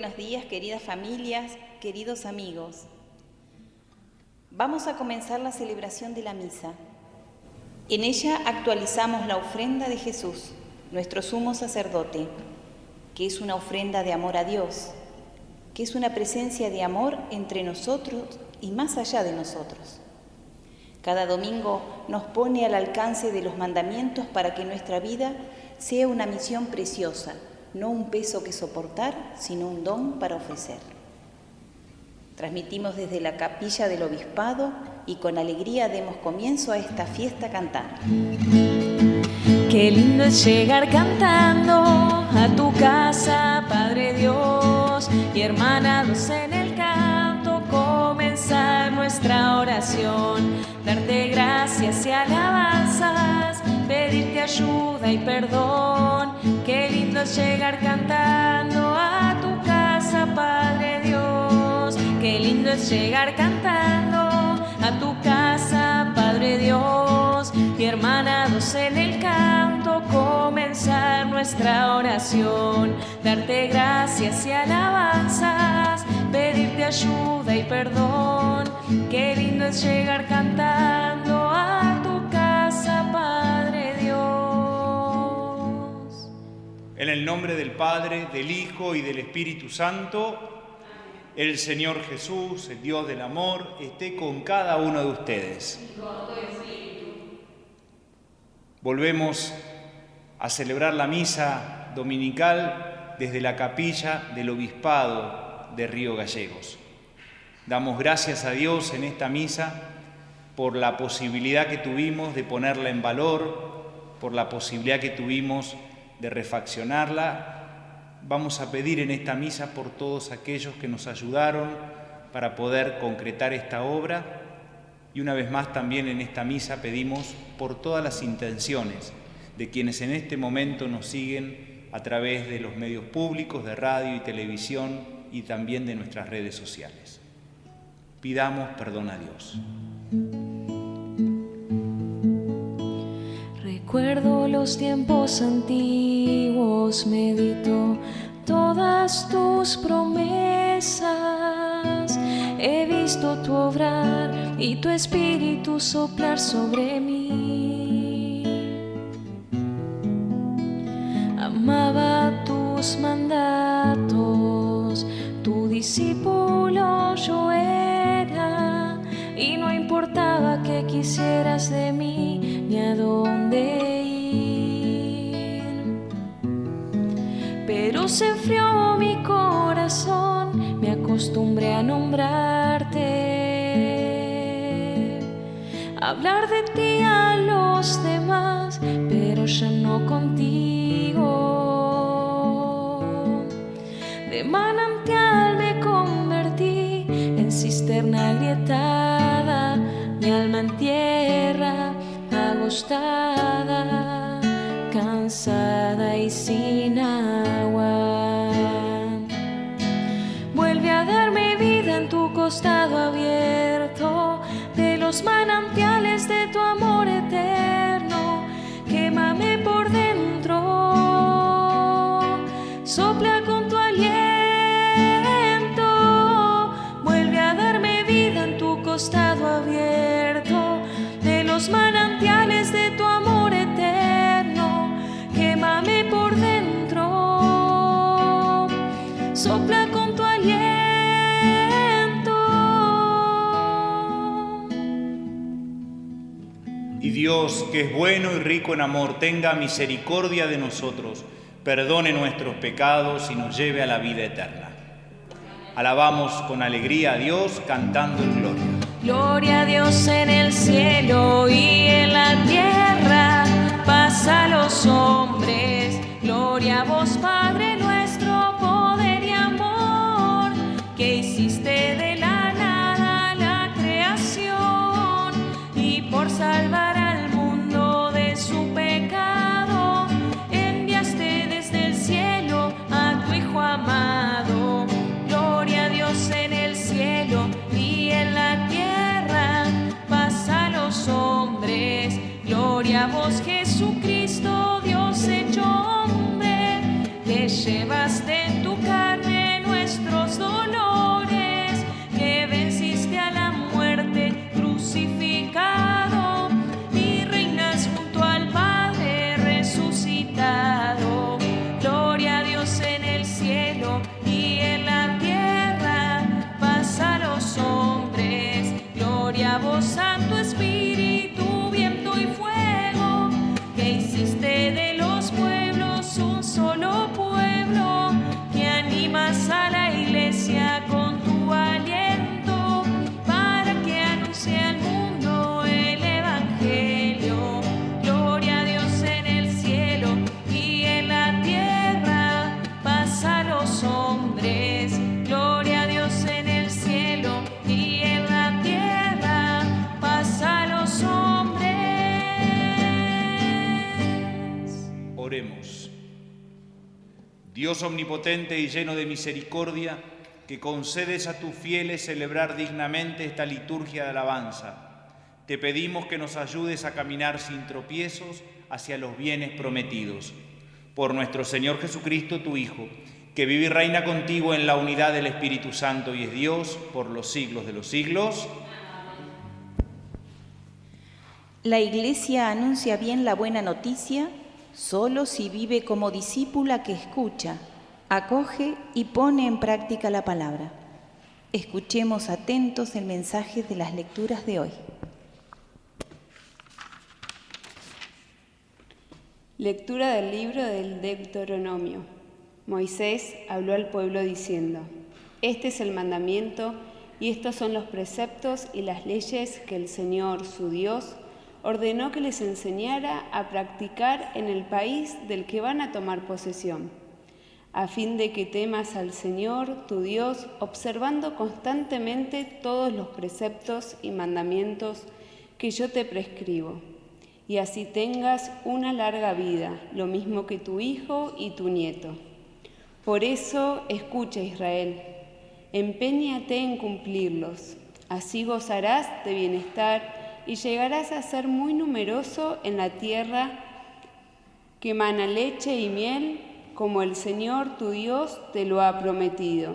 buenos días, queridas familias, queridos amigos. Vamos a comenzar la celebración de la misa. En ella actualizamos la ofrenda de Jesús, nuestro sumo sacerdote, que es una ofrenda de amor a Dios, que es una presencia de amor entre nosotros y más allá de nosotros. Cada domingo nos pone al alcance de los mandamientos para que nuestra vida sea una misión preciosa, no un peso que soportar, sino un don para ofrecer. Transmitimos desde la capilla del Obispado y con alegría demos comienzo a esta fiesta cantando. Qué lindo es llegar cantando a tu casa, Padre Dios, y hermanados en el canto, comenzar nuestra oración, darte gracias y alabanzas, pedirte ayuda y perdón. Qué lindo es llegar cantando a tu casa, Padre Dios. Qué lindo es llegar cantando a tu casa, Padre Dios, y hermanados en el canto, comenzar nuestra oración, darte gracias y alabanzas, pedirte ayuda y perdón. Qué lindo es llegar cantando a tu casa, Padre Dios. En el nombre del Padre, del Hijo y del Espíritu Santo, el Señor Jesús, el Dios del amor, esté con cada uno de ustedes. Volvemos a celebrar la misa dominical desde la capilla del Obispado de Río Gallegos. Damos gracias a Dios en esta misa por la posibilidad que tuvimos de ponerla en valor, por la posibilidad que tuvimos de refaccionarla. Vamos a pedir en esta misa por todos aquellos que nos ayudaron para poder concretar esta obra. Y una vez más también en esta misa pedimos por todas las intenciones de quienes en este momento nos siguen a través de los medios públicos, de radio y televisión y también de nuestras redes sociales. Pidamos perdón a Dios. Recuerdo los tiempos antiguos, medito todas tus promesas. He visto tu obrar y tu espíritu soplar sobre mí. Amaba tus mandatos, tu discípulo yo era, y no importaba qué quisieras de mí ni a dónde ir. Pero se enfrió mi corazón, me acostumbré a nombrarte, hablar de ti a los demás, pero ya no contigo. De manantial me convertí en cisterna agrietada, mi alma en tierra agostada, cansada y sin agua. Vuelve a darme vida en tu costado abierto, de los manantiales de tu amor eterno. Quémame por dentro, sopla con tu aliento. Vuelve a darme vida en tu costado abierto, de los manantiales de tu amor eterno. Quémame por dentro, sopla con tu aliento. Y Dios, que es bueno y rico en amor, tenga misericordia de nosotros, perdone nuestros pecados y nos lleve a la vida eterna. Alabamos con alegría a Dios cantando en gloria. Gloria a Dios en el cielo y en la tierra, paz a los hombres. Gloria a vos, Padre nuestro, poder y amor, que hiciste de la nada la creación, y por salvar al mundo de su pecado, enviaste desde el cielo a tu Hijo amado. Gloria a Dios en el cielo y en la tierra, paz a los hombres. Gloria a vos, Jesucristo, Dios hecho hombre, que llevaste en tu carne nuestro Dios omnipotente y lleno de misericordia, que concedes a tus fieles celebrar dignamente esta liturgia de alabanza, te pedimos que nos ayudes a caminar sin tropiezos hacia los bienes prometidos. Por nuestro Señor Jesucristo, tu Hijo, que vive y reina contigo en la unidad del Espíritu Santo y es Dios por los siglos de los siglos. La Iglesia anuncia bien la buena noticia solo si vive como discípula que escucha, acoge y pone en práctica la palabra. Escuchemos atentos el mensaje de las lecturas de hoy. Lectura del libro del Deuteronomio. Moisés habló al pueblo diciendo: Este es el mandamiento y estos son los preceptos y las leyes que el Señor, su Dios, ordenó que les enseñara a practicar en el país del que van a tomar posesión, a fin de que temas al Señor, tu Dios, observando constantemente todos los preceptos y mandamientos que yo te prescribo, y así tengas una larga vida, lo mismo que tu hijo y tu nieto. Por eso, escucha, Israel, empeñate en cumplirlos, así gozarás de bienestar y llegarás a ser muy numeroso en la tierra que mana leche y miel, como el Señor tu Dios te lo ha prometido.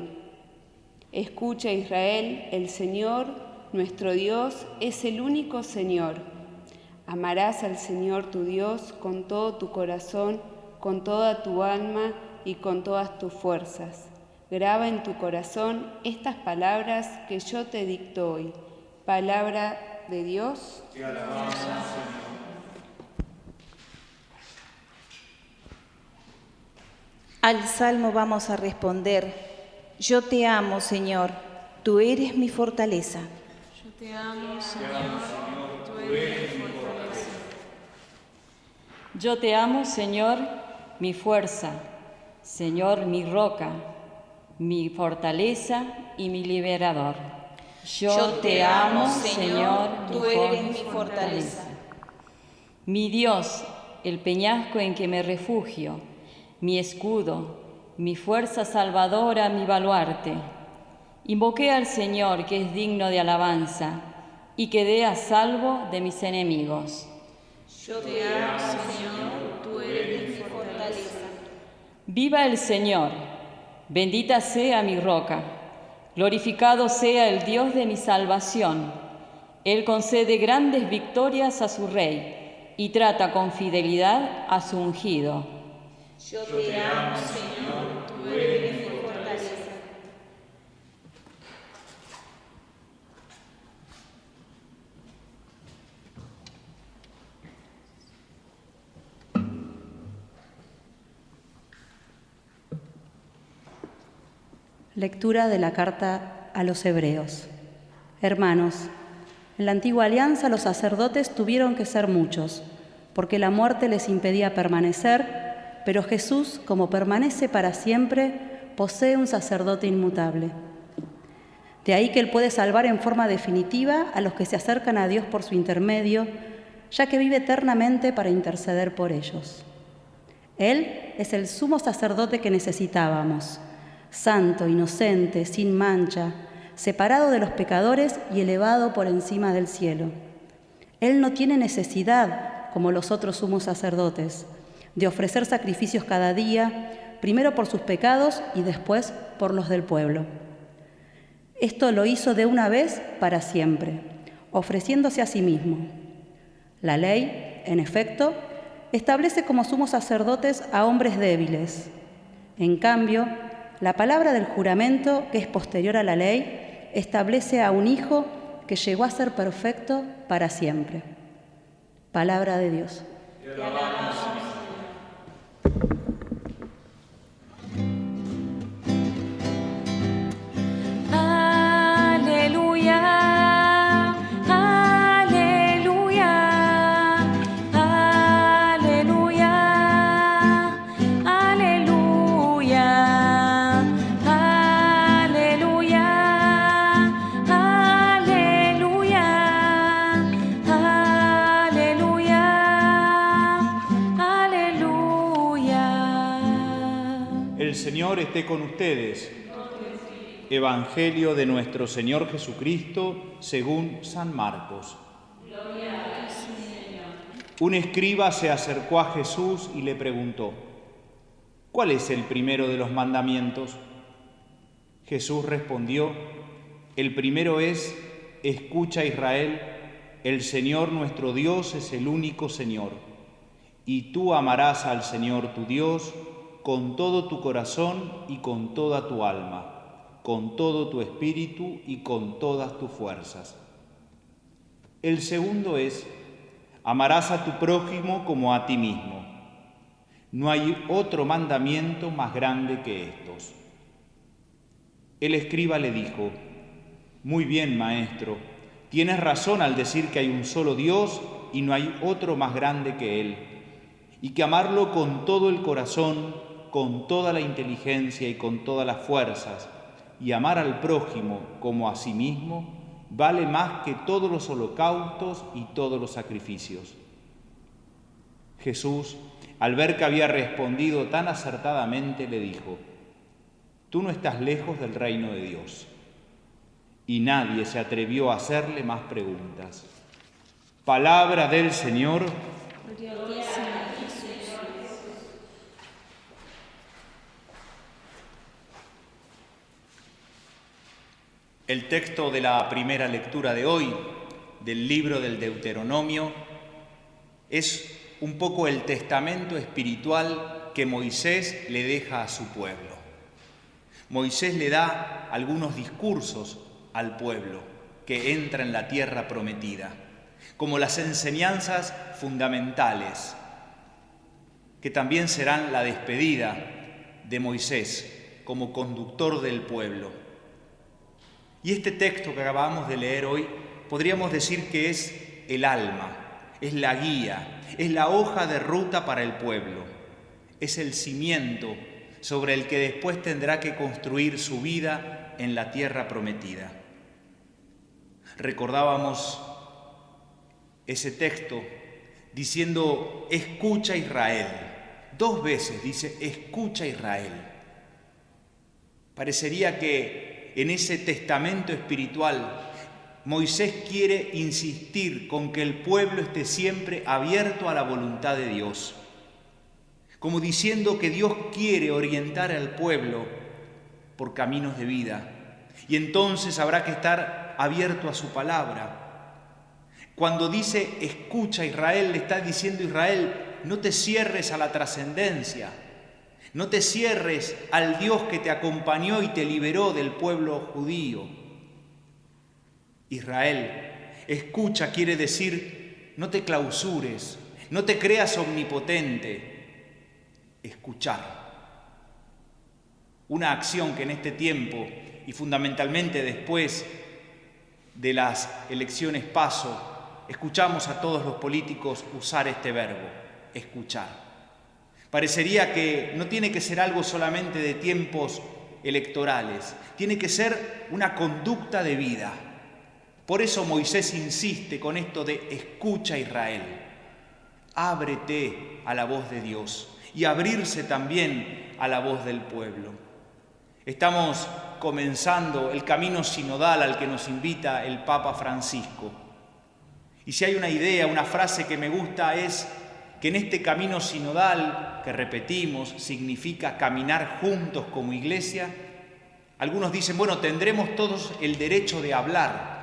Escucha, Israel, el Señor, nuestro Dios, es el único Señor. Amarás al Señor tu Dios con todo tu corazón, con toda tu alma y con todas tus fuerzas. Graba en tu corazón estas palabras que yo te dicto hoy. Palabra de Dios. Te alabamos, Señor. Al Salmo vamos a responder: Yo te amo, Señor, tú eres mi fortaleza. Yo te amo, Señor, tú eres mi fortaleza. Yo te amo, Señor, mi fuerza, Señor, mi roca, mi fortaleza y mi liberador. Yo te amo, Señor, tú eres mi fortaleza. Mi Dios, el peñasco en que me refugio, mi escudo, mi fuerza salvadora, mi baluarte. Invoqué al Señor, que es digno de alabanza, y quedé a salvo de mis enemigos. Yo te amo, Señor, tú eres mi fortaleza. Viva el Señor, bendita sea mi roca. Glorificado sea el Dios de mi salvación. Él concede grandes victorias a su rey y trata con fidelidad a su ungido. Yo te amo, Señor, tú eres mi fortaleza. Lectura de la carta a los Hebreos. Hermanos, en la antigua alianza los sacerdotes tuvieron que ser muchos, porque la muerte les impedía permanecer, pero Jesús, como permanece para siempre, posee un sacerdote inmutable. De ahí que Él puede salvar en forma definitiva a los que se acercan a Dios por su intermedio, ya que vive eternamente para interceder por ellos. Él es el sumo sacerdote que necesitábamos, santo, inocente, sin mancha, separado de los pecadores y elevado por encima del cielo. Él no tiene necesidad, como los otros sumos sacerdotes, de ofrecer sacrificios cada día, primero por sus pecados y después por los del pueblo. Esto lo hizo de una vez para siempre, ofreciéndose a sí mismo. La ley, en efecto, establece como sumos sacerdotes a hombres débiles. En cambio, la palabra del juramento, que es posterior a la ley, establece a un hijo que llegó a ser perfecto para siempre. Palabra de Dios. Te alabamos, Señor. Señor esté con ustedes. Evangelio de nuestro Señor Jesucristo según San Marcos. Un escriba se acercó a Jesús y le preguntó: ¿cuál es el primero de los mandamientos? Jesús respondió: el primero es: escucha, Israel, el Señor nuestro Dios es el único Señor, y tú amarás al Señor tu Dios con todo tu corazón y con toda tu alma, con todo tu espíritu y con todas tus fuerzas. El segundo es: amarás a tu prójimo como a ti mismo. No hay otro mandamiento más grande que estos. El escriba le dijo: muy bien, maestro, tienes razón al decir que hay un solo Dios y no hay otro más grande que Él, y que amarlo con todo el corazón, con toda la inteligencia y con todas las fuerzas, y amar al prójimo como a sí mismo, vale más que todos los holocaustos y todos los sacrificios. Jesús, al ver que había respondido tan acertadamente, le dijo: tú no estás lejos del reino de Dios. Y nadie se atrevió a hacerle más preguntas. Palabra del Señor. El texto de la primera lectura de hoy, del libro del Deuteronomio, es un poco el testamento espiritual que Moisés le deja a su pueblo. Moisés le da algunos discursos al pueblo que entra en la tierra prometida, como las enseñanzas fundamentales, que también serán la despedida de Moisés como conductor del pueblo. Y este texto que acabamos de leer hoy, podríamos decir que es el alma, es la guía, es la hoja de ruta para el pueblo, es el cimiento sobre el que después tendrá que construir su vida en la tierra prometida. Recordábamos ese texto diciendo: escucha, Israel. 2 veces dice: escucha, Israel. Parecería que en ese testamento espiritual Moisés quiere insistir con que el pueblo esté siempre abierto a la voluntad de Dios, como diciendo que Dios quiere orientar al pueblo por caminos de vida, y entonces habrá que estar abierto a su palabra. Cuando dice escucha, Israel, le está diciendo: Israel, no te cierres a la trascendencia, no te cierres al Dios que te acompañó y te liberó del pueblo judío. Israel, escucha quiere decir: no te clausures, no te creas omnipotente. Escuchar. Una acción que en este tiempo, y fundamentalmente después de las elecciones PASO, escuchamos a todos los políticos usar este verbo, escuchar. Parecería que no tiene que ser algo solamente de tiempos electorales, tiene que ser una conducta de vida. Por eso Moisés insiste con esto de escucha, Israel. Ábrete a la voz de Dios y abrirse también a la voz del pueblo. Estamos comenzando el camino sinodal al que nos invita el Papa Francisco. Y si hay una idea, una frase que me gusta, es que en este camino sinodal, que repetimos, significa caminar juntos como iglesia, algunos dicen: bueno, tendremos todos el derecho de hablar.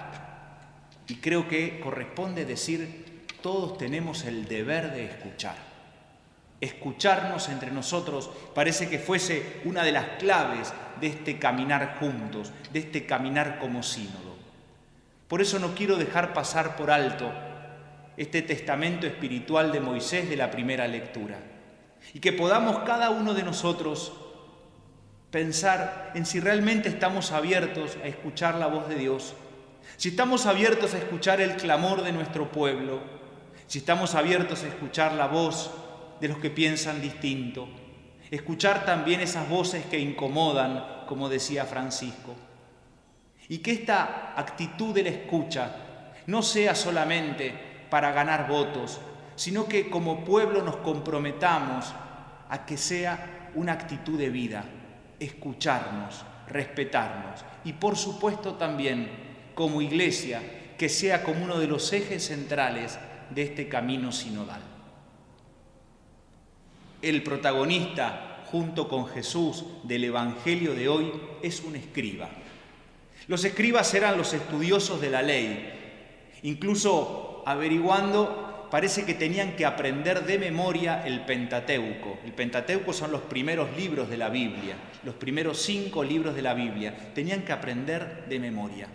Y creo que corresponde decir: todos tenemos el deber de escuchar. Escucharnos entre nosotros parece que fuese una de las claves de este caminar juntos, de este caminar como sínodo. Por eso no quiero dejar pasar por alto este testamento espiritual de Moisés de la primera lectura, y que podamos cada uno de nosotros pensar en si realmente estamos abiertos a escuchar la voz de Dios, si estamos abiertos a escuchar el clamor de nuestro pueblo, si estamos abiertos a escuchar la voz de los que piensan distinto, escuchar también esas voces que incomodan, como decía Francisco, y que esta actitud de la escucha no sea solamente para ganar votos, sino que como pueblo nos comprometamos a que sea una actitud de vida, escucharnos, respetarnos y por supuesto también como iglesia que sea como uno de los ejes centrales de este camino sinodal. El protagonista, junto con Jesús, del Evangelio de hoy es un escriba. Los escribas eran los estudiosos de la ley. Incluso averiguando, parece que tenían que aprender de memoria el Pentateuco. El Pentateuco son los primeros libros de la Biblia, los primeros 5 libros de la Biblia. Tenían que aprender de memoria.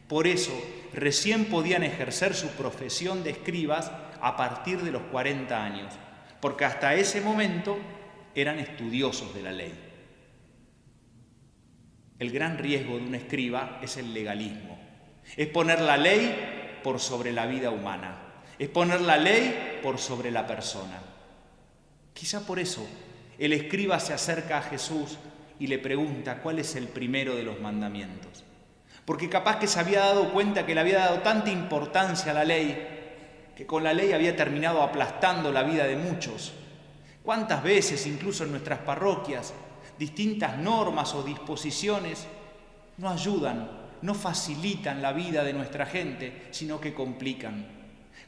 Por eso, recién podían ejercer su profesión de escribas a partir de los 40 años, porque hasta ese momento eran estudiosos de la ley. El gran riesgo de un escriba es el legalismo. Es poner la ley por sobre la vida humana. Es poner la ley por sobre la persona. Quizá por eso el escriba se acerca a Jesús y le pregunta cuál es el primero de los mandamientos. Porque capaz que se había dado cuenta que le había dado tanta importancia a la ley, que con la ley había terminado aplastando la vida de muchos. ¿Cuántas veces, incluso en nuestras parroquias, distintas normas o disposiciones no ayudan, no facilitan la vida de nuestra gente, sino que complican?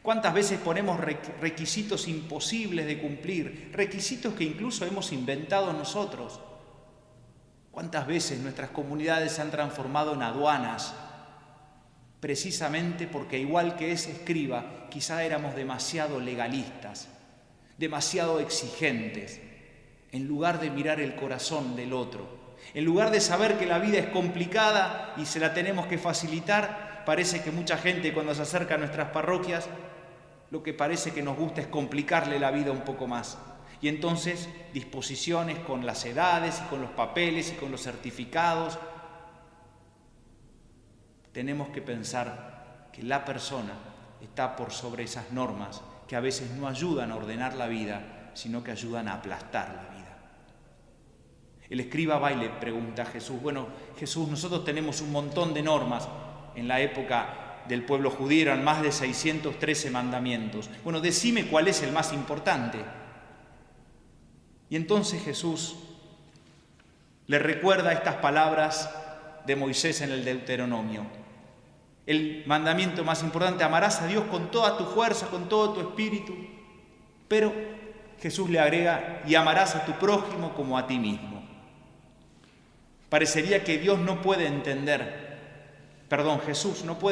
¿Cuántas veces ponemos requisitos imposibles de cumplir, requisitos que incluso hemos inventado nosotros? ¿Cuántas veces nuestras comunidades se han transformado en aduanas? Precisamente porque, igual que ese escriba, quizá éramos demasiado legalistas, demasiado exigentes, en lugar de mirar el corazón del otro. En lugar de saber que la vida es complicada y se la tenemos que facilitar, parece que mucha gente cuando se acerca a nuestras parroquias, lo que parece que nos gusta es complicarle la vida un poco más. Y entonces disposiciones con las edades y con los papeles y con los certificados. Tenemos que pensar que la persona está por sobre esas normas que a veces no ayudan a ordenar la vida, sino que ayudan a aplastar la vida. El escriba va y le pregunta a Jesús, bueno, Jesús, nosotros tenemos un montón de normas. En la época del pueblo judío eran más de 613 mandamientos. Bueno, decime cuál es el más importante. Y entonces Jesús le recuerda estas palabras de Moisés en el Deuteronomio. El mandamiento más importante, amarás a Dios con toda tu fuerza, con todo tu espíritu. Pero Jesús le agrega, y amarás a tu prójimo como a ti mismo. Parecería que Jesús no puede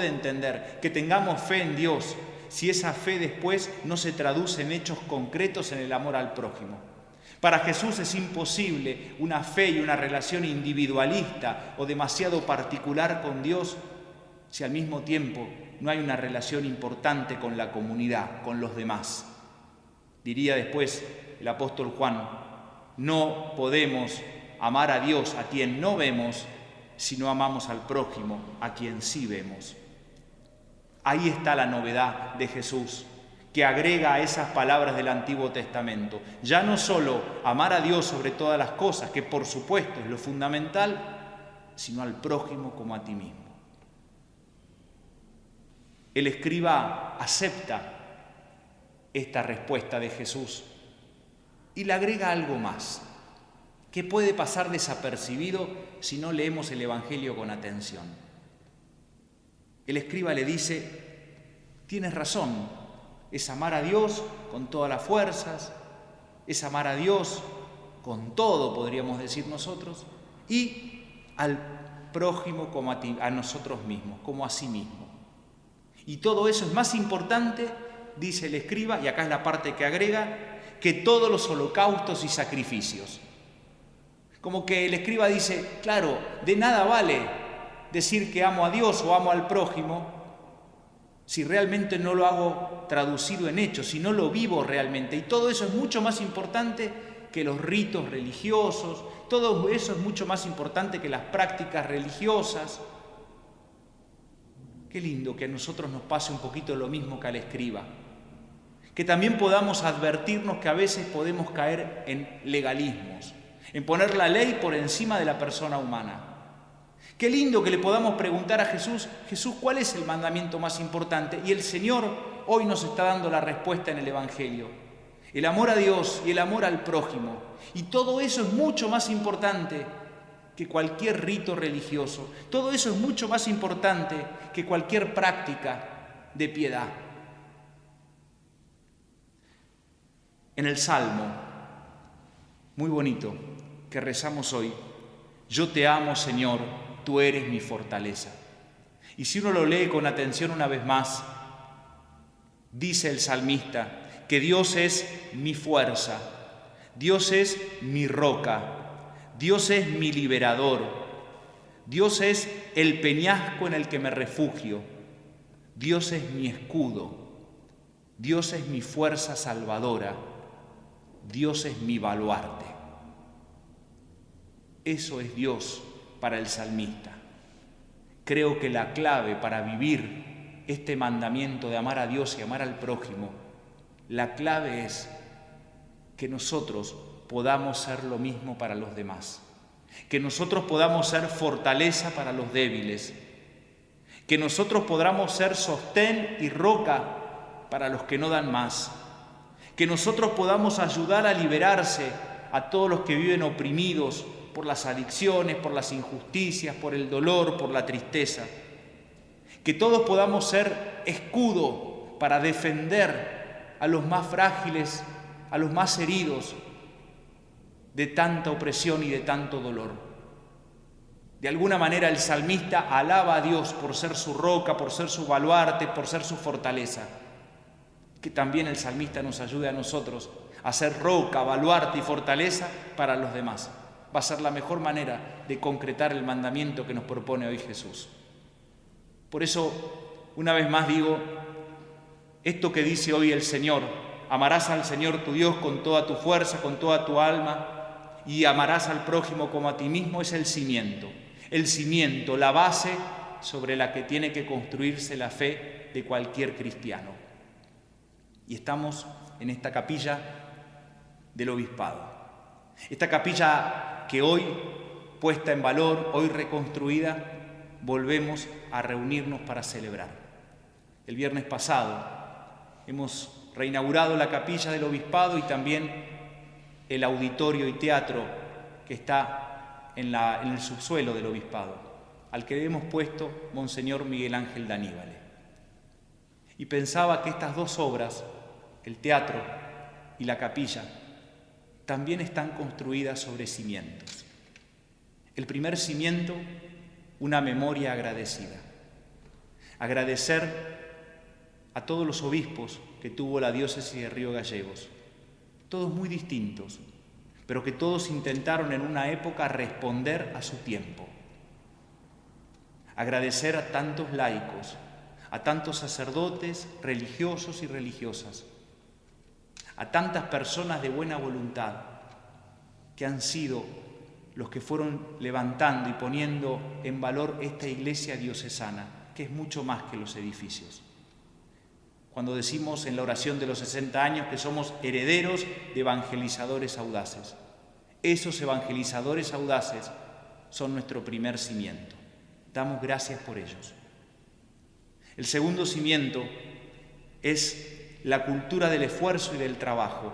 entender que tengamos fe en Dios si esa fe después no se traduce en hechos concretos en el amor al prójimo. Para Jesús es imposible una fe y una relación individualista o demasiado particular con Dios si al mismo tiempo no hay una relación importante con la comunidad, con los demás. Diría después el apóstol Juan, no podemos amar a Dios a quien no vemos si no amamos al prójimo a quien sí vemos. Ahí está la novedad de Jesús, que agrega a esas palabras del Antiguo Testamento. Ya no solo amar a Dios sobre todas las cosas, que por supuesto es lo fundamental, sino al prójimo como a ti mismo. El escriba acepta esta respuesta de Jesús y le agrega algo más, que puede pasar desapercibido si no leemos el Evangelio con atención. El escriba le dice, tienes razón, es amar a Dios con todas las fuerzas, es amar a Dios con todo, podríamos decir nosotros, y al prójimo como a nosotros mismos, como a sí mismo. Y todo eso es más importante, dice el escriba, y acá es la parte que agrega, que todos los holocaustos y sacrificios. Como que el escriba dice, claro, de nada vale decir que amo a Dios o amo al prójimo si realmente no lo hago traducido en hechos, si no lo vivo realmente. Y todo eso es mucho más importante que los ritos religiosos, todo eso es mucho más importante que las prácticas religiosas. Qué lindo que a nosotros nos pase un poquito lo mismo que al escriba. Que también podamos advertirnos que a veces podemos caer en legalismos, en poner la ley por encima de la persona humana. Qué lindo que le podamos preguntar a Jesús, Jesús, ¿cuál es el mandamiento más importante? Y el Señor hoy nos está dando la respuesta en el Evangelio. El amor a Dios y el amor al prójimo. Y todo eso es mucho más importante que cualquier rito religioso. Todo eso es mucho más importante que cualquier práctica de piedad. En el Salmo, muy bonito, que rezamos hoy, yo te amo, Señor, tú eres mi fortaleza. Y si uno lo lee con atención una vez más, dice el salmista que Dios es mi fuerza, Dios es mi roca, Dios es mi liberador, Dios es el peñasco en el que me refugio, Dios es mi escudo, Dios es mi fuerza salvadora, Dios es mi baluarte. Eso es Dios para el salmista. Creo que la clave para vivir este mandamiento de amar a Dios y amar al prójimo, la clave es que nosotros podamos ser lo mismo para los demás, que nosotros podamos ser fortaleza para los débiles, que nosotros podamos ser sostén y roca para los que no dan más, que nosotros podamos ayudar a liberarse a todos los que viven oprimidos por las adicciones, por las injusticias, por el dolor, por la tristeza, que todos podamos ser escudo para defender a los más frágiles, a los más heridos de tanta opresión y de tanto dolor. De alguna manera el salmista alaba a Dios por ser su roca, por ser su baluarte, por ser su fortaleza. Que también el salmista nos ayude a nosotros a ser roca, baluarte y fortaleza para los demás. Va a ser la mejor manera de concretar el mandamiento que nos propone hoy Jesús. Por eso, una vez más digo, esto que dice hoy el Señor, amarás al Señor tu Dios con toda tu fuerza, con toda tu alma, y amarás al prójimo como a ti mismo, es el cimiento, la base sobre la que tiene que construirse la fe de cualquier cristiano. Y estamos en esta capilla del obispado. Esta capilla que hoy, puesta en valor, hoy reconstruida, volvemos a reunirnos para celebrar. El viernes pasado hemos reinaugurado la capilla del obispado y también el auditorio y teatro que está en el subsuelo del obispado, al que le hemos puesto Monseñor Miguel Ángel de Aníbal. Y pensaba que estas dos obras, el teatro y la capilla, también están construidas sobre cimientos. El primer cimiento, una memoria agradecida. Agradecer a todos los obispos que tuvo la diócesis de Río Gallegos, todos muy distintos, pero que todos intentaron en una época responder a su tiempo. Agradecer a tantos laicos, a tantos sacerdotes, religiosos y religiosas, a tantas personas de buena voluntad que han sido los que fueron levantando y poniendo en valor esta iglesia diocesana, que es mucho más que los edificios. Cuando decimos en la oración de los 60 años que somos herederos de evangelizadores audaces, esos evangelizadores audaces son nuestro primer cimiento. Damos gracias por ellos. El segundo cimiento es la cultura del esfuerzo y del trabajo,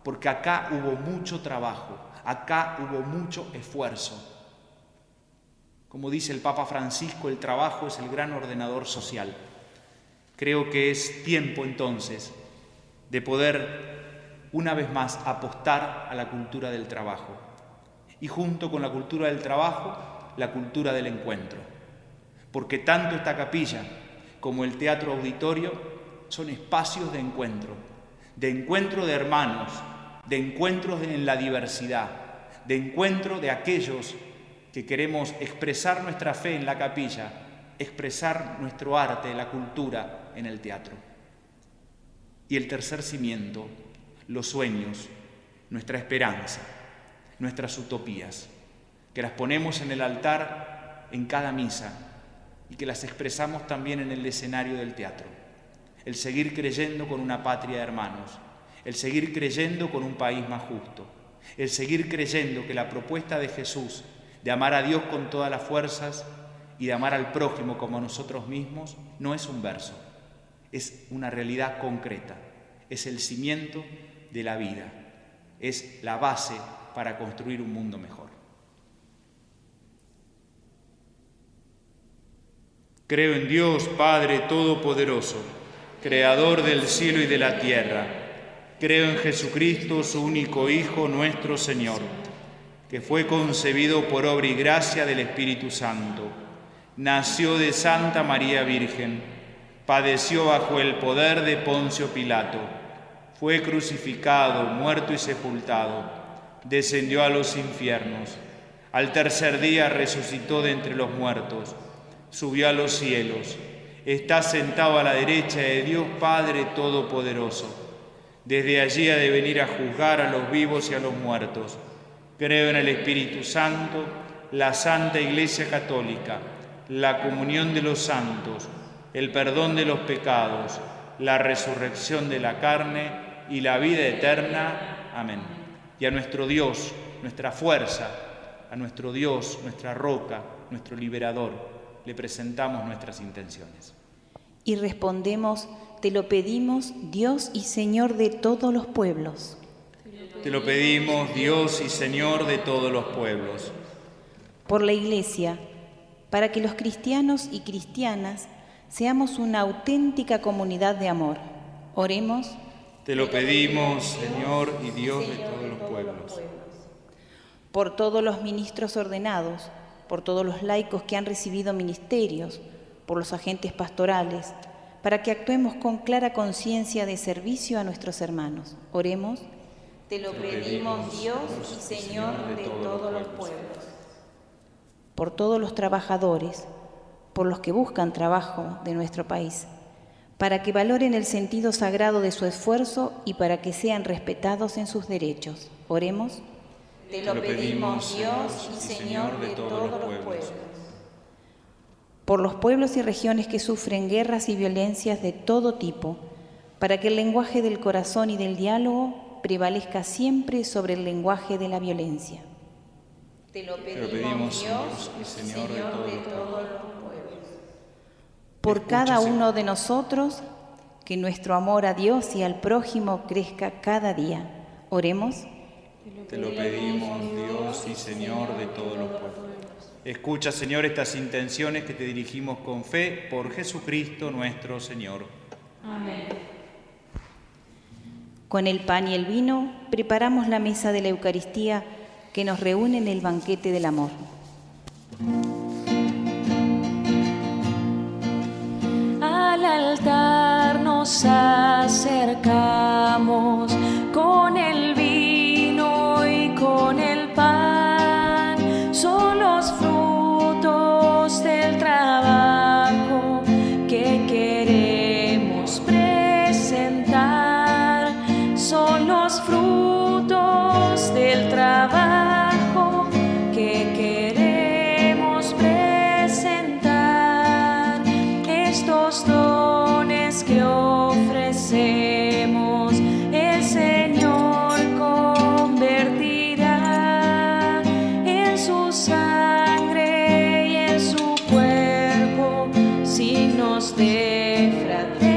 porque acá hubo mucho trabajo, acá hubo mucho esfuerzo. Como dice el Papa Francisco, el trabajo es el gran ordenador social. Creo que es tiempo entonces de poder una vez más apostar a la cultura del trabajo y junto con la cultura del trabajo, la cultura del encuentro, porque tanto esta capilla como el teatro auditorio son espacios de encuentro de hermanos, de encuentros en la diversidad, de encuentro de aquellos que queremos expresar nuestra fe en la capilla, expresar nuestro arte, la cultura en el teatro. Y el tercer cimiento, los sueños, nuestra esperanza, nuestras utopías, que las ponemos en el altar en cada misa y que las expresamos también en el escenario del teatro. El seguir creyendo con una patria de hermanos, el seguir creyendo con un país más justo, el seguir creyendo que la propuesta de Jesús de amar a Dios con todas las fuerzas y de amar al prójimo como a nosotros mismos no es un verso, es una realidad concreta, es el cimiento de la vida, es la base para construir un mundo mejor. Creo en Dios, Padre Todopoderoso, Creador del cielo y de la tierra. Creo en Jesucristo, su único Hijo, nuestro Señor, que fue concebido por obra y gracia del Espíritu Santo. Nació de Santa María Virgen, padeció bajo el poder de Poncio Pilato, fue crucificado, muerto y sepultado, descendió a los infiernos. Al tercer día resucitó de entre los muertos, subió a los cielos, está sentado a la derecha de Dios Padre Todopoderoso. Desde allí ha de venir a juzgar a los vivos y a los muertos. Creo en el Espíritu Santo, la Santa Iglesia Católica, la comunión de los santos, el perdón de los pecados, la resurrección de la carne y la vida eterna. Amén. Y a nuestro Dios, nuestra fuerza, a nuestro Dios, nuestra roca, nuestro liberador, le presentamos nuestras intenciones. Y respondemos: te lo pedimos, Dios y Señor de todos los pueblos. Te lo pedimos, Dios y Señor de todos los pueblos. Por la Iglesia, para que los cristianos y cristianas seamos una auténtica comunidad de amor. Oremos. Te lo pedimos, Señor y Dios de todos los pueblos. Por todos los ministros ordenados, por todos los laicos que han recibido ministerios, por los agentes pastorales, para que actuemos con clara conciencia de servicio a nuestros hermanos. Oremos. Te lo pedimos, Dios y Señor de todos los pueblos. Por todos los trabajadores, por los que buscan trabajo de nuestro país, para que valoren el sentido sagrado de su esfuerzo y para que sean respetados en sus derechos. Oremos. Te lo pedimos, Dios y Señor de todos los pueblos. Por los pueblos y regiones que sufren guerras y violencias de todo tipo, para que el lenguaje del corazón y del diálogo prevalezca siempre sobre el lenguaje de la violencia. Te lo pedimos, Dios y Señor de todos los pueblos. Por cada uno de nosotros, que nuestro amor a Dios y al prójimo crezca cada día. Oremos. Te lo pedimos, Dios y Señor de todos los pueblos. Escucha, Señor, estas intenciones que te dirigimos con fe por Jesucristo nuestro Señor. Amén. Con el pan y el vino preparamos la mesa de la Eucaristía que nos reúne en el banquete del amor. Al altar nos acercamos con el vino y con el pan. Son los frutos del trabajo que queremos presentar. Son los frutos del trabajo que queremos presentar. Estos dones que ofrecemos, el Señor convertirá en su sangre y en su cuerpo, signos de fraternidad.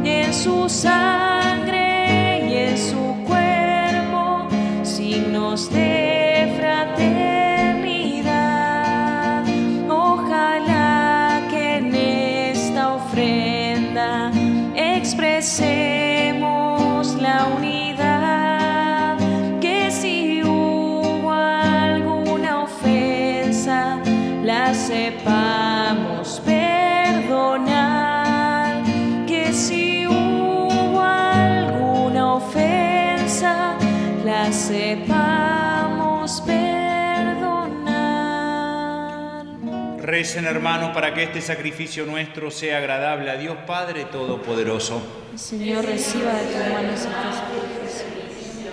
En su sangre y en su cuerpo, signos de fraternidad. Ojalá que en esta ofrenda expresemos la unidad, que si hubo alguna ofensa, la sepamos perdonar. Que si hubo alguna ofensa, la sepamos perdonar. Recen, hermanos, para que este sacrificio nuestro sea agradable a Dios Padre Todopoderoso. El Señor reciba de tus manos este sacrificio.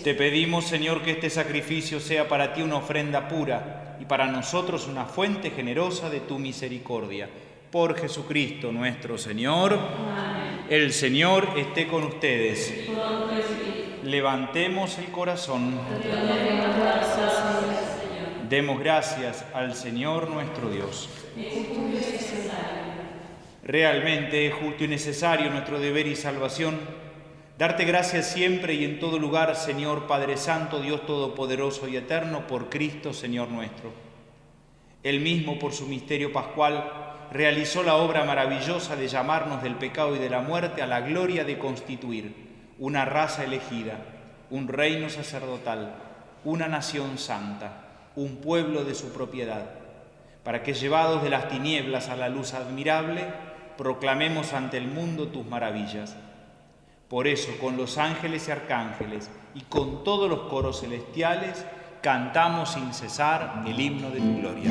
Te pedimos, Señor, que este sacrificio sea para ti una ofrenda pura y para nosotros una fuente generosa de tu misericordia. Por Jesucristo nuestro Señor. Amén. El Señor esté con ustedes. Levantemos el corazón. Demos gracias al Señor nuestro Dios. Realmente es justo y necesario nuestro deber y salvación Darte gracias siempre y en todo lugar, Señor Padre Santo, Dios Todopoderoso y Eterno, por Cristo, Señor nuestro. Él mismo, por su misterio pascual, realizó la obra maravillosa de llamarnos del pecado y de la muerte a la gloria de constituir una raza elegida, un reino sacerdotal, una nación santa, un pueblo de su propiedad, para que, llevados de las tinieblas a la luz admirable, proclamemos ante el mundo tus maravillas. Por eso, con los ángeles y arcángeles y con todos los coros celestiales, cantamos sin cesar el himno de tu gloria.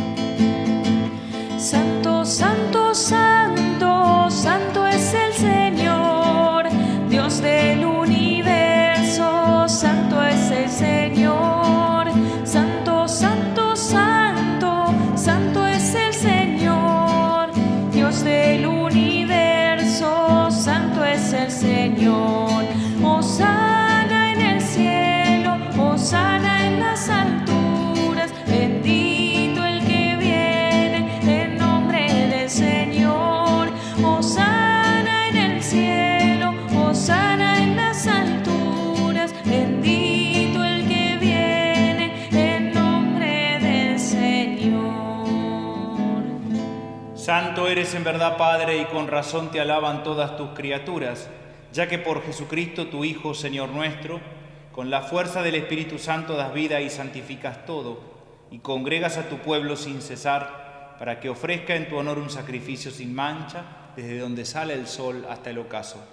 Santo, santo, santo, santo es el Señor, Dios del universo, santo es el Señor. Santo, santo, santo, santo es el Señor, Dios del universo, santo es el Señor. Hosana en el cielo, hosana en las alturas, bendito el que viene en nombre del Señor. Hosana en el cielo, hosana en las alturas, bendito el que viene en nombre del Señor. Santo eres en verdad, Padre, y con razón te alaban todas tus criaturas, ya que por Jesucristo, tu Hijo, Señor nuestro, con la fuerza del Espíritu Santo das vida y santificas todo, y congregas a tu pueblo sin cesar, para que ofrezca en tu honor un sacrificio sin mancha, desde donde sale el sol hasta el ocaso.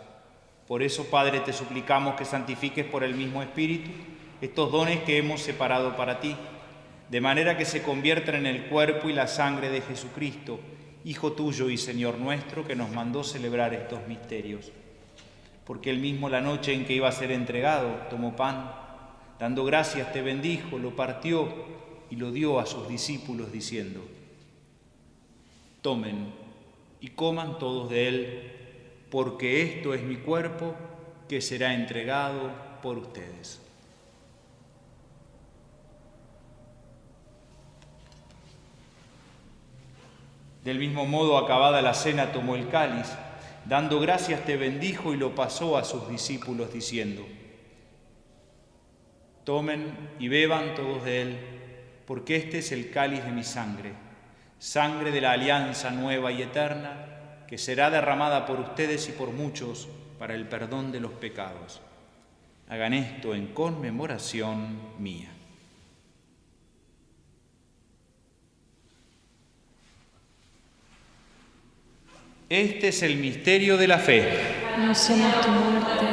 Por eso, Padre, te suplicamos que santifiques por el mismo Espíritu estos dones que hemos separado para ti, de manera que se conviertan en el cuerpo y la sangre de Jesucristo, Hijo tuyo y Señor nuestro, que nos mandó celebrar estos misterios. Porque él mismo, la noche en que iba a ser entregado, tomó pan, dando gracias te bendijo, lo partió y lo dio a sus discípulos diciendo: tomen y coman todos de él, porque esto es mi cuerpo que será entregado por ustedes. Del mismo modo, acabada la cena, tomó el cáliz, dando gracias te bendijo y lo pasó a sus discípulos diciendo: tomen y beban todos de él, porque este es el cáliz de mi sangre, sangre de la alianza nueva y eterna, que será derramada por ustedes y por muchos para el perdón de los pecados. Hagan esto en conmemoración mía. Este es el misterio de la fe. Anunciamos tu muerte,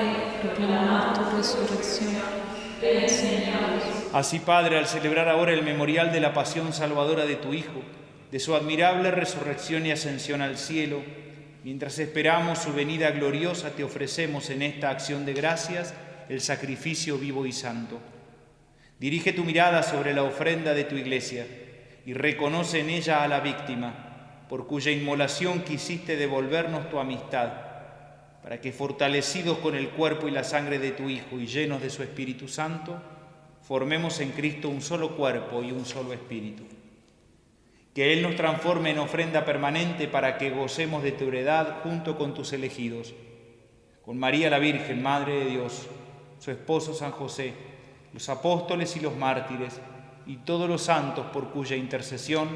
proclamamos tu resurrección. Ven, Señor. Así, Padre, al celebrar ahora el memorial de la pasión salvadora de tu Hijo, de su admirable resurrección y ascensión al cielo, mientras esperamos su venida gloriosa, te ofrecemos en esta acción de gracias el sacrificio vivo y santo. Dirige tu mirada sobre la ofrenda de tu Iglesia y reconoce en ella a la víctima, por cuya inmolación quisiste devolvernos tu amistad, para que, fortalecidos con el cuerpo y la sangre de tu Hijo y llenos de su Espíritu Santo, formemos en Cristo un solo cuerpo y un solo espíritu. Que Él nos transforme en ofrenda permanente para que gocemos de tu heredad junto con tus elegidos, con María la Virgen, Madre de Dios, su esposo San José, los apóstoles y los mártires, y todos los santos por cuya intercesión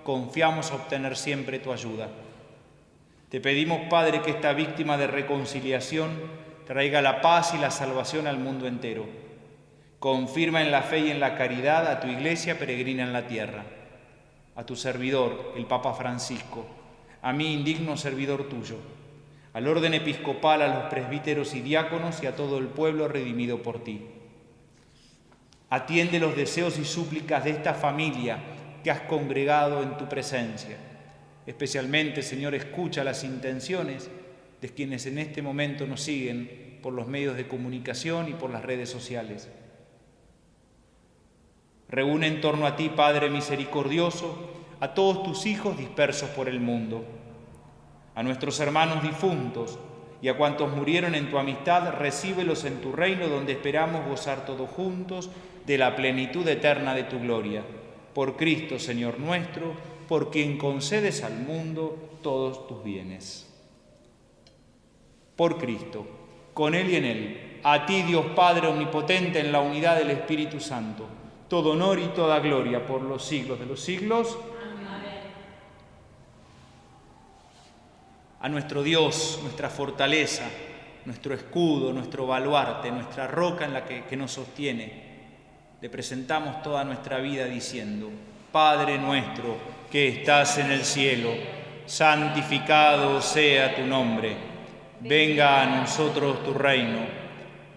confiamos obtener siempre tu ayuda. Te pedimos, Padre, que esta víctima de reconciliación traiga la paz y la salvación al mundo entero. Confirma en la fe y en la caridad a tu Iglesia peregrina en la tierra, a tu servidor, el Papa Francisco, a mí, indigno servidor tuyo, al orden episcopal, a los presbíteros y diáconos y a todo el pueblo redimido por ti. Atiende los deseos y súplicas de esta familia que has congregado en tu presencia. Especialmente, Señor, escucha las intenciones de quienes en este momento nos siguen por los medios de comunicación y por las redes sociales. Reúne en torno a ti, Padre misericordioso, a todos tus hijos dispersos por el mundo, a nuestros hermanos difuntos y a cuantos murieron en tu amistad, recíbelos en tu reino, donde esperamos gozar todos juntos de la plenitud eterna de tu gloria. Por Cristo, Señor nuestro, por quien concedes al mundo todos tus bienes. Por Cristo, con Él y en Él, A ti, Dios Padre Omnipotente, en la unidad del Espíritu Santo, todo honor y toda gloria por los siglos de los siglos. Amén. A nuestro Dios, nuestra fortaleza, nuestro escudo, nuestro baluarte, nuestra roca en la que nos sostiene, le presentamos toda nuestra vida diciendo: Padre nuestro que estás en el cielo, santificado sea tu nombre. Venga a nosotros tu reino.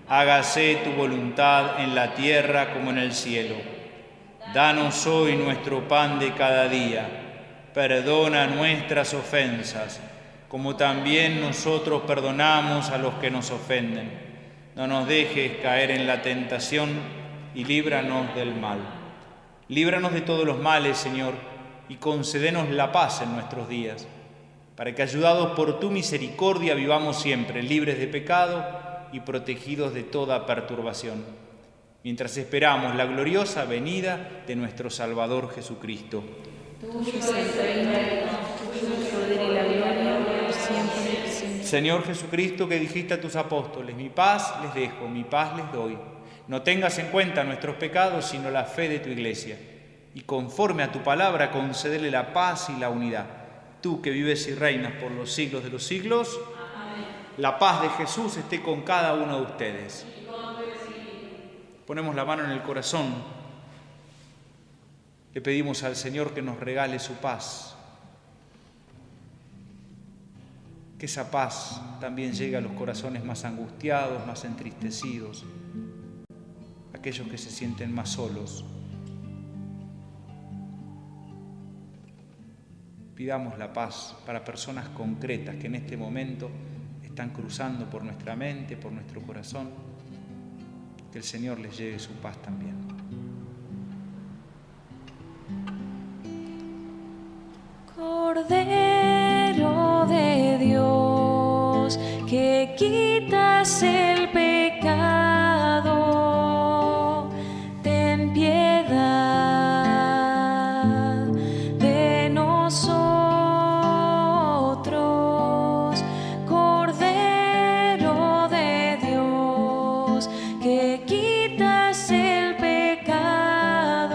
Hágase tu voluntad en la tierra como en el cielo. Danos hoy nuestro pan de cada día. Perdona nuestras ofensas, como también nosotros perdonamos a los que nos ofenden. No nos dejes caer en la tentación y líbranos del mal. Líbranos de todos los males, Señor, y concédenos la paz en nuestros días, para que, ayudados por tu misericordia, vivamos siempre libres de pecado y protegidos de toda perturbación, mientras esperamos la gloriosa venida de nuestro Salvador Jesucristo. Tuyo es el reino, tuyo el poder y la gloria por siempre. Señor Jesucristo, que dijiste a tus apóstoles: mi paz les dejo, mi paz les doy. No tengas en cuenta nuestros pecados, sino la fe de tu Iglesia. Y conforme a tu palabra, concédele la paz y la unidad. Tú que vives y reinas por los siglos de los siglos, amén. La paz de Jesús esté con cada uno de ustedes. Ponemos la mano en el corazón. Le pedimos al Señor que nos regale su paz. Que esa paz también llegue a los corazones más angustiados, más entristecidos, aquellos que se sienten más solos. Pidamos la paz para personas concretas que en este momento están cruzando por nuestra mente, por nuestro corazón. Que el Señor les lleve su paz también. Cordero de Dios, que quitas el pecado, ten piedad de nosotros. Cordero de Dios, que quitas el pecado,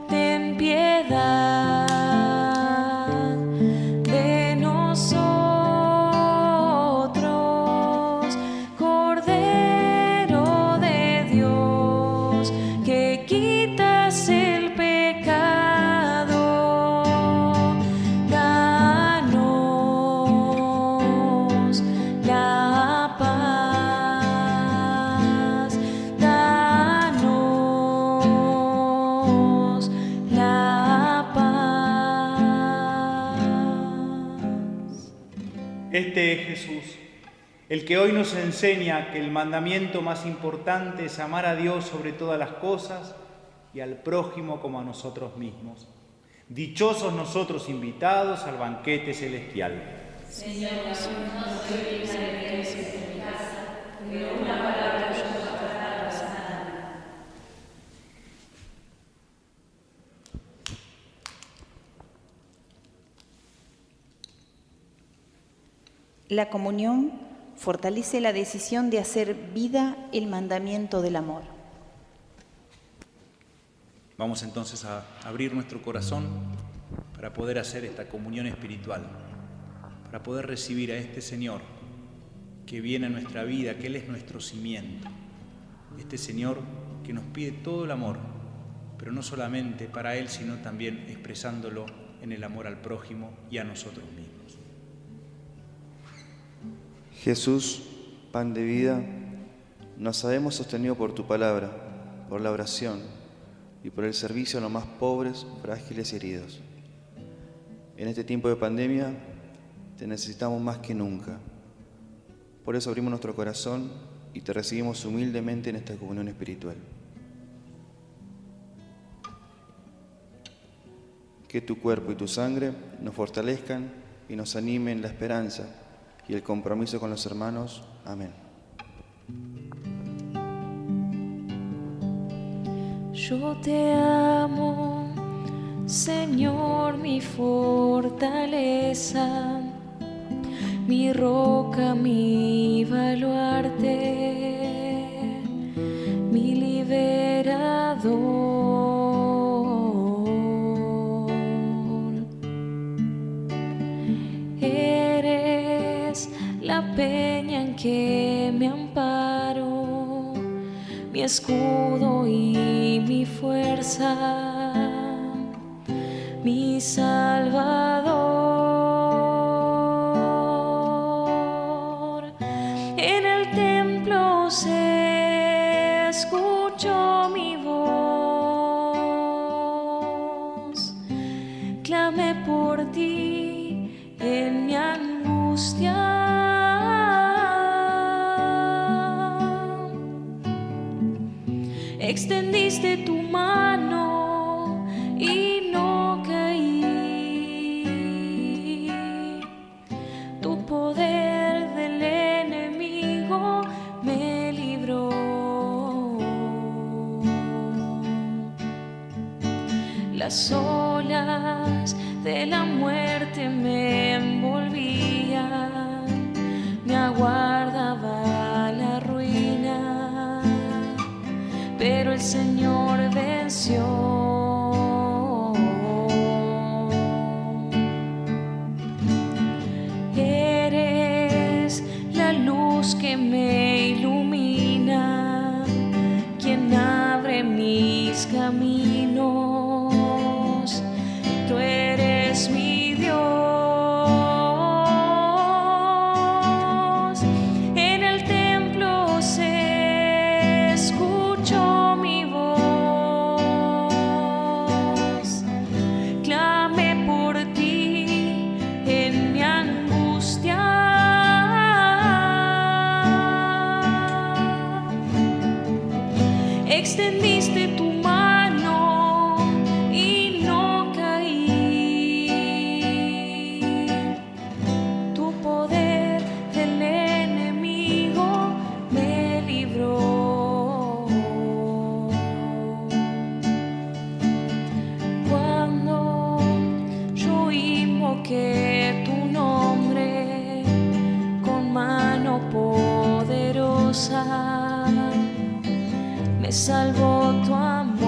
ten piedad. Este es Jesús, el que hoy nos enseña que el mandamiento más importante es amar a Dios sobre todas las cosas y al prójimo como a nosotros mismos. Dichosos nosotros invitados al banquete celestial. Señor, no soy digna de que entres en mi casa, pero una palabra yo bastará para sanarme. La comunión fortalece la decisión de hacer vida el mandamiento del amor. Vamos entonces a abrir nuestro corazón para poder hacer esta comunión espiritual, para poder recibir a este Señor que viene a nuestra vida, que Él es nuestro cimiento. Este Señor que nos pide todo el amor, pero no solamente para Él, sino también expresándolo en el amor al prójimo y a nosotros mismos. Jesús, pan de vida, nos sabemos sostenido por tu palabra, por la oración y por el servicio a los más pobres, frágiles y heridos. En este tiempo de pandemia te necesitamos más que nunca. Por eso abrimos nuestro corazón y te recibimos humildemente en esta comunión espiritual. Que tu cuerpo y tu sangre nos fortalezcan y nos animen en la esperanza y el compromiso con los hermanos. Amén. Yo te amo, Señor, mi fortaleza, mi roca, mi baluarte, mi liberador. Eres la peña en que me amparo, mi escudo y mi fuerza, mi Salvador. En el templo se escuchó mi voz, clamé por ti en mi angustia. Extendiste tu mano y no caí. Tu poder del enemigo me libró. Las olas de la muerte me envolvían, me aguardaba la ruina, pero el Señor venció. Eres la luz que me ilumina, quien abre mis caminos. Tú eres mi Dios. En el templo se escuchó mi voz. Clamé por ti en mi angustia. Extendiste tu mano y no caí. Tu poder del enemigo me libró. Cuando yo invoqué tu nombre con mano poderosa, me salvó tu amor.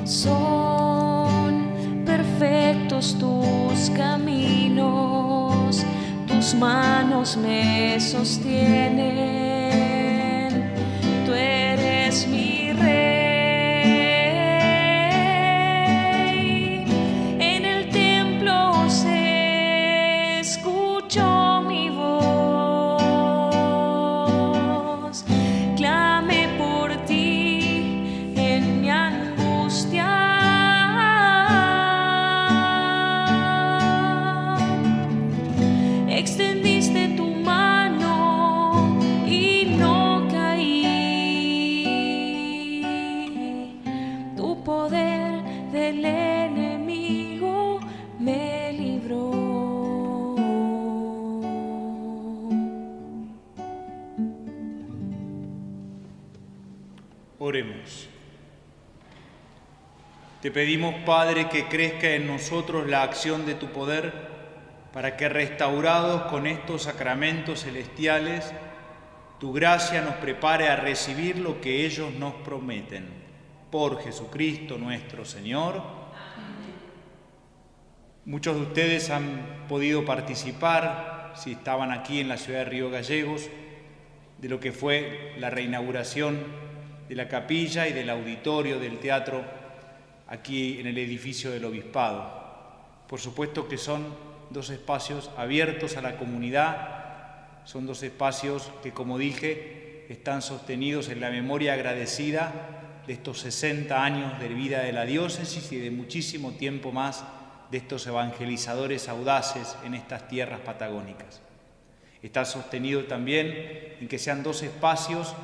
Son perfectos tus caminos, tus manos me sostienen. Tú eres mi Rey. En el templo se escuchó mi voz. Clamé por ti en mi angustia. Extendiste tu mano y no caí. Tu poder del enemigo me libró. Oremos. Te pedimos, Padre, que crezca en nosotros la acción de tu poder, para que, restaurados con estos sacramentos celestiales, tu gracia nos prepare a recibir lo que ellos nos prometen. Por Jesucristo nuestro Señor. Amén. Muchos de ustedes han podido participar, si estaban aquí en la ciudad de Río Gallegos, de lo que fue la reinauguración de la capilla y del auditorio del teatro aquí en el edificio del Obispado. Por supuesto que son dos espacios abiertos a la comunidad, son dos espacios que, como dije, están sostenidos en la memoria agradecida de estos 60 años de vida de la diócesis y de muchísimo tiempo más de estos evangelizadores audaces en estas tierras patagónicas. Está sostenido también en que sean dos espacios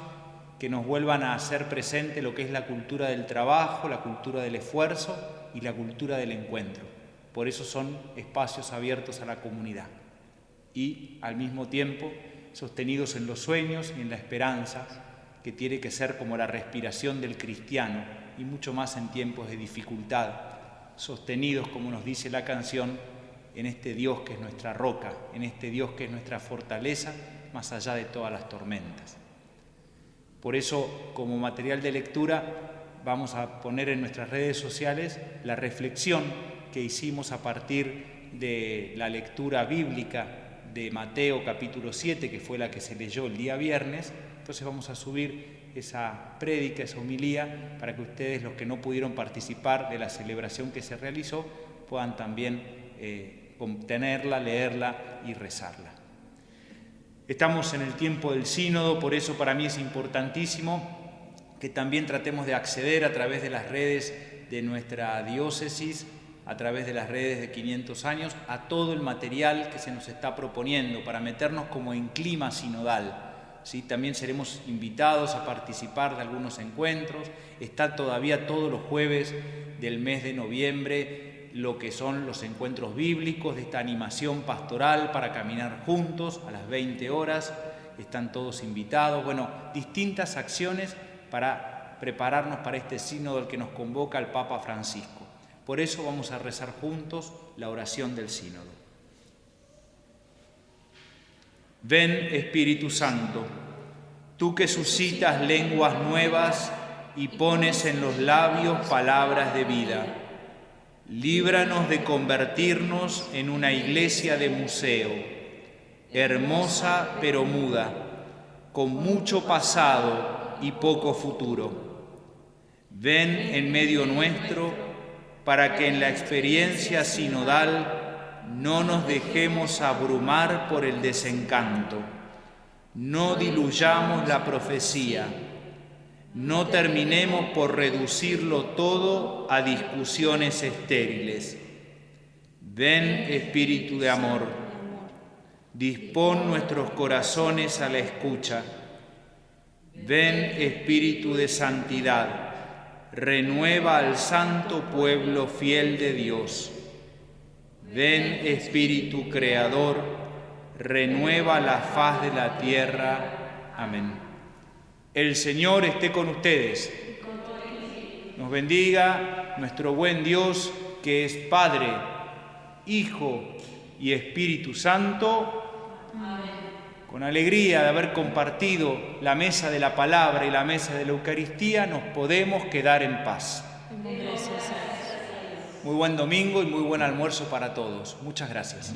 que nos vuelvan a hacer presente lo que es la cultura del trabajo, la cultura del esfuerzo y la cultura del encuentro. Por eso son espacios abiertos a la comunidad y al mismo tiempo sostenidos en los sueños y en la esperanza, que tiene que ser como la respiración del cristiano y mucho más en tiempos de dificultad, sostenidos, como nos dice la canción, en este Dios que es nuestra roca, en este Dios que es nuestra fortaleza, más allá de todas las tormentas. Por eso, como material de lectura, vamos a poner en nuestras redes sociales la reflexión que hicimos a partir de la lectura bíblica de Mateo capítulo 7, que fue la que se leyó el día viernes. Entonces vamos a subir esa prédica, esa homilía, para que ustedes, los que no pudieron participar de la celebración que se realizó, puedan también tenerla, leerla y rezarla. Estamos en el tiempo del sínodo, por eso para mí es importantísimo que también tratemos de acceder a través de las redes de nuestra diócesis, a través de las redes de 500 años, a todo el material que se nos está proponiendo para meternos como en clima sinodal. ¿Sí? También seremos invitados a participar de algunos encuentros. Está todavía todos los jueves del mes de noviembre lo que son los encuentros bíblicos de esta animación pastoral para caminar juntos a las 20 horas. Están todos invitados. Bueno, distintas acciones para prepararnos para este sínodo al que nos convoca el Papa Francisco. Por eso vamos a rezar juntos la oración del sínodo. Ven, Espíritu Santo, tú que suscitas lenguas nuevas y pones en los labios palabras de vida. Líbranos de convertirnos en una iglesia de museo, hermosa pero muda, con mucho pasado y poco futuro. Ven en medio nuestro para que en la experiencia sinodal no nos dejemos abrumar por el desencanto, no diluyamos la profecía, no terminemos por reducirlo todo a discusiones estériles. Ven, Espíritu de amor, dispón nuestros corazones a la escucha. Ven, Espíritu de santidad, renueva al santo pueblo fiel de Dios. Ven, Espíritu creador, renueva la faz de la tierra. Amén. El Señor esté con ustedes. Nos bendiga nuestro buen Dios, que es Padre, Hijo y Espíritu Santo. Amén. Con alegría de haber compartido la mesa de la palabra y la mesa de la Eucaristía, nos podemos quedar en paz. Muy buen domingo y muy buen almuerzo para todos. Muchas gracias.